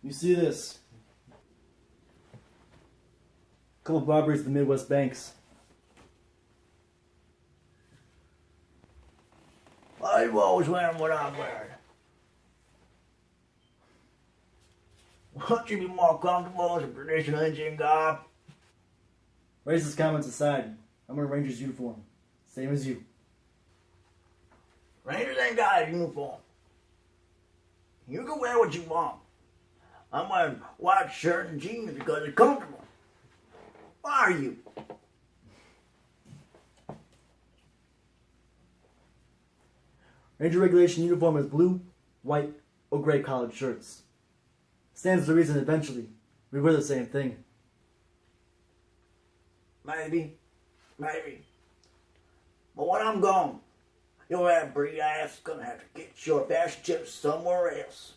You see this? A couple of robberies at the Midwest banks. Why you always wearing what I'm wearing? Won't you be more comfortable as a traditional Indian guy? Racist comments aside, I'm wearing Ranger's uniform. Same as you. Rangers ain't got a uniform. You can wear what you want. I'm wearing white shirt and jeans because it's comfortable. Why are you? Ranger regulation uniform is blue, white, or gray collared shirts. Stands to reason eventually we wear the same thing. Maybe. But when I'm gone, your average ass is gonna have to get your best chips somewhere else.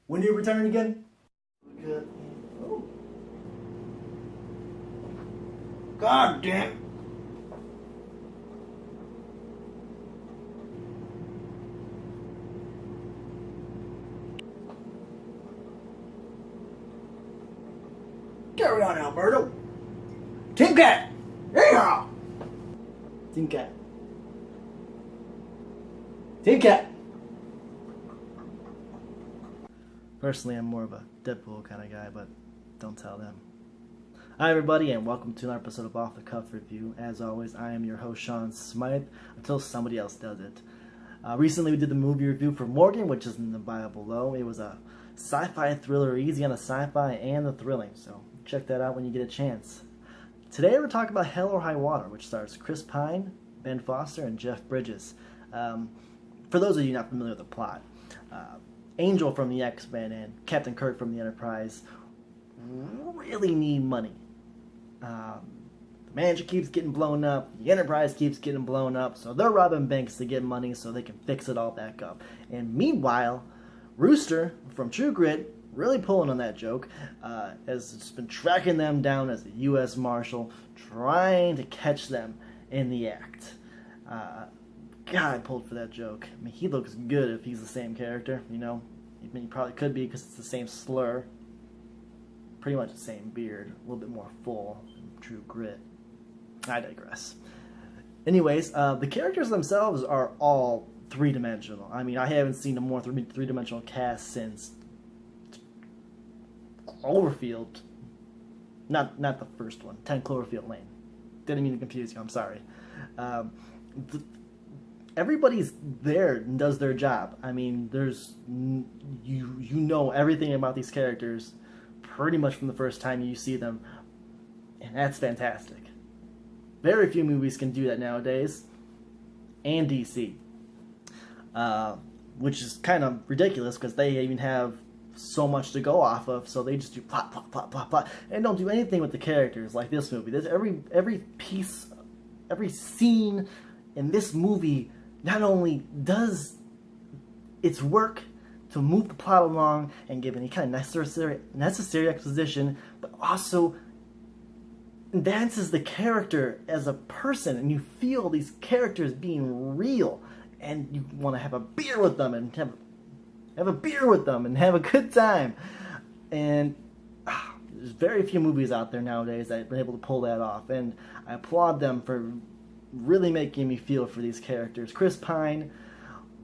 When do you return again? Oh. God damn. Carry on, Alberto. Team Cat! Yeehaw! Team Cat. Team Cat! Personally, I'm more of a Deadpool kind of guy, but don't tell them. Hi everybody, and welcome to another episode of Off the Cuff Review. As always, I am your host, Sean Smythe, until somebody else does it. Recently we did the movie review for Morgan, which is in the bio below. It was a sci-fi thriller, easy on the sci-fi and the thrilling, so check that out when you get a chance. Today we're talking about Hell or High Water, which stars Chris Pine, Ben Foster, and Jeff Bridges. For those of you not familiar with the plot, Angel from the Xmen and Captain Kirk from the Enterprise really need money. The manager keeps getting blown up, the Enterprise keeps getting blown up, so they're robbing banks to get money so they can fix it all back up. And meanwhile, Rooster from True Grit, really pulling on that joke, has just been tracking them down as a U.S. Marshal, trying to catch them in the act. God, I pulled for that joke. I mean, he looks good if he's the same character, you know. I mean, he probably could be because it's the same slur. Pretty much the same beard, a little bit more full, True Grit. I digress. Anyways, the characters themselves are all three-dimensional. I mean, I haven't seen a more three-dimensional cast since Cloverfield. Not the first one, 10 Cloverfield Lane. Didn't mean to confuse you, I'm sorry. Everybody's there and does their job. I mean, there's you know everything about these characters pretty much from the first time you see them, and that's fantastic. Very few movies can do that nowadays, and DC, which is kind of ridiculous because they even have so much to go off of, so they just do plot, plot, plot, plot, plot, and don't do anything with the characters like this movie. There's every piece, every scene in this movie not only does its work to move the plot along and give any kind of necessary exposition, but also advances the character as a person, and you feel these characters being real, and you want to have a beer with them and have a beer with them and have a good time. And there's very few movies out there nowadays that have been able to pull that off, and I applaud them for really making me feel for these characters. Chris Pine,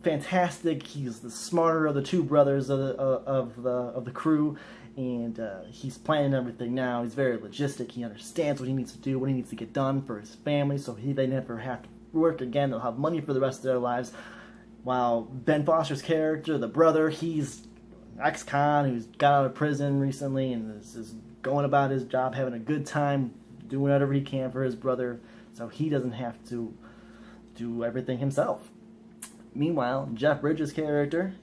fantastic. He's the smarter of the two brothers of the crew, and he's planning everything now. He's very logistic. He understands what he needs to do, what he needs to get done for his family, so they never have to work again. They'll have money for the rest of their lives. While Ben Foster's character, the brother, he's ex-con who's got out of prison recently and is going about his job, having a good time, doing whatever he can for his brother, so he doesn't have to do everything himself. Meanwhile, Jeff Bridges' character,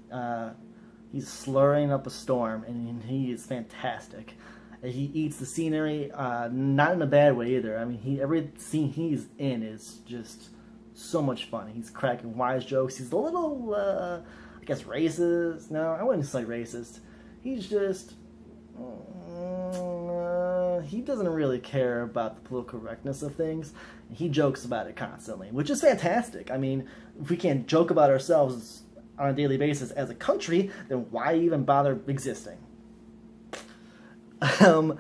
he's slurring up a storm, and he is fantastic. He eats the scenery, not in a bad way either. I mean, every scene he's in is just so much fun. He's cracking wise jokes. He's a little, I guess, racist. No, I wouldn't say racist. He's just, he doesn't really care about the political correctness of things. He jokes about it constantly, which is fantastic. I mean, if we can't joke about ourselves on a daily basis as a country, then why even bother existing? The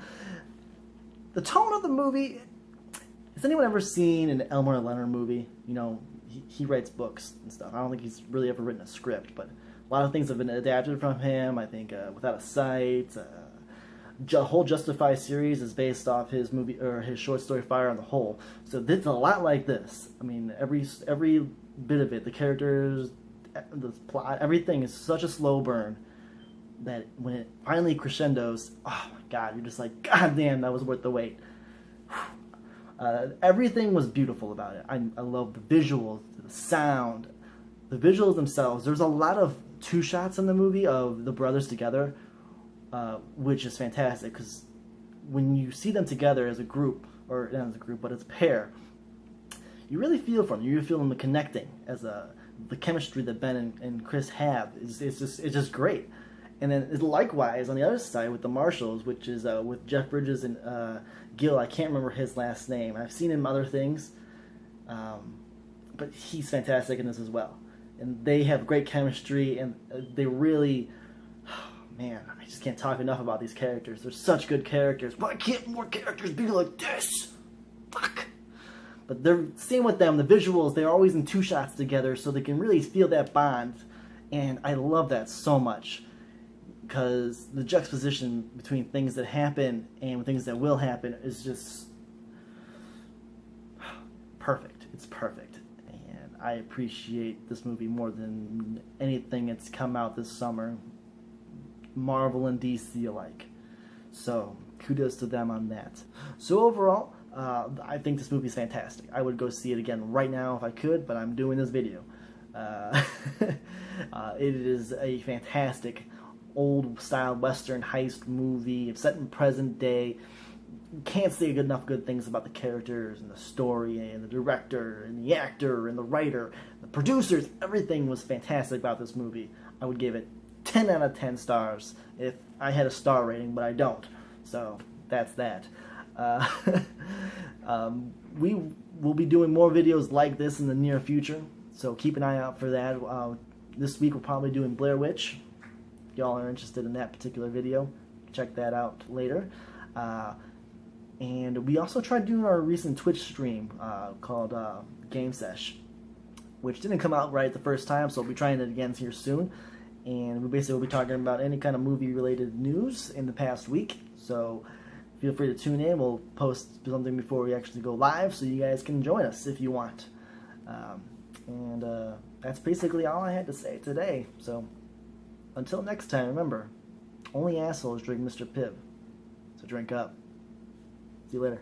tone of the movie. Has anyone ever seen an Elmore Leonard movie? You know, he writes books and stuff. I don't think he's really ever written a script, but a lot of things have been adapted from him. I think Without a Sight, the whole Justify series is based off his movie or his short story Fire on the Whole. So it's a lot like this. I mean, every bit of it, the characters, the plot, everything is such a slow burn that when it finally crescendos, oh my God, you're just like, God damn, that was worth the wait. Everything was beautiful about it. I love the visuals, the sound, the visuals themselves. There's a lot of two shots in the movie of the brothers together, which is fantastic because when you see them together as a group, or not as a group, but as a pair, you really feel for them. You really feel them connecting as the chemistry that Ben and Chris have. It's just great. And then likewise on the other side with the Marshalls, which is with Jeff Bridges and Gil. I can't remember his last name. I've seen him in other things, but he's fantastic in this as well. And they have great chemistry, and they really, man, I just can't talk enough about these characters. They're such good characters. Why can't more characters be like this? Fuck. But they're same with them. The visuals, they're always in two shots together, so they can really feel that bond, and I love that so much. Because the juxtaposition between things that happen and things that will happen is just perfect. It's perfect. And I appreciate this movie more than anything that's come out this summer. Marvel and DC alike. So, kudos to them on that. So overall, I think this movie is fantastic. I would go see it again right now if I could, but I'm doing this video. It is a fantastic old-style Western heist movie. It's set in present day. Can't say enough good things about the characters and the story and the director and the actor and the writer, the producers. Everything was fantastic about this movie. I would give it 10 out of 10 stars if I had a star rating, but I don't. So that's that. We will be doing more videos like this in the near future, so keep an eye out for that. This week we're probably doing Blair Witch. Y'all are interested in that particular video, check that out later. And we also tried doing our recent Twitch stream called Game Sesh, which didn't come out right the first time, so we'll be trying it again here soon. And we basically will be talking about any kind of movie-related news in the past week, so feel free to tune in. We'll post something before we actually go live, so you guys can join us if you want. And that's basically all I had to say today, so until next time, remember, only assholes drink Mr. Pibb. So drink up. See you later.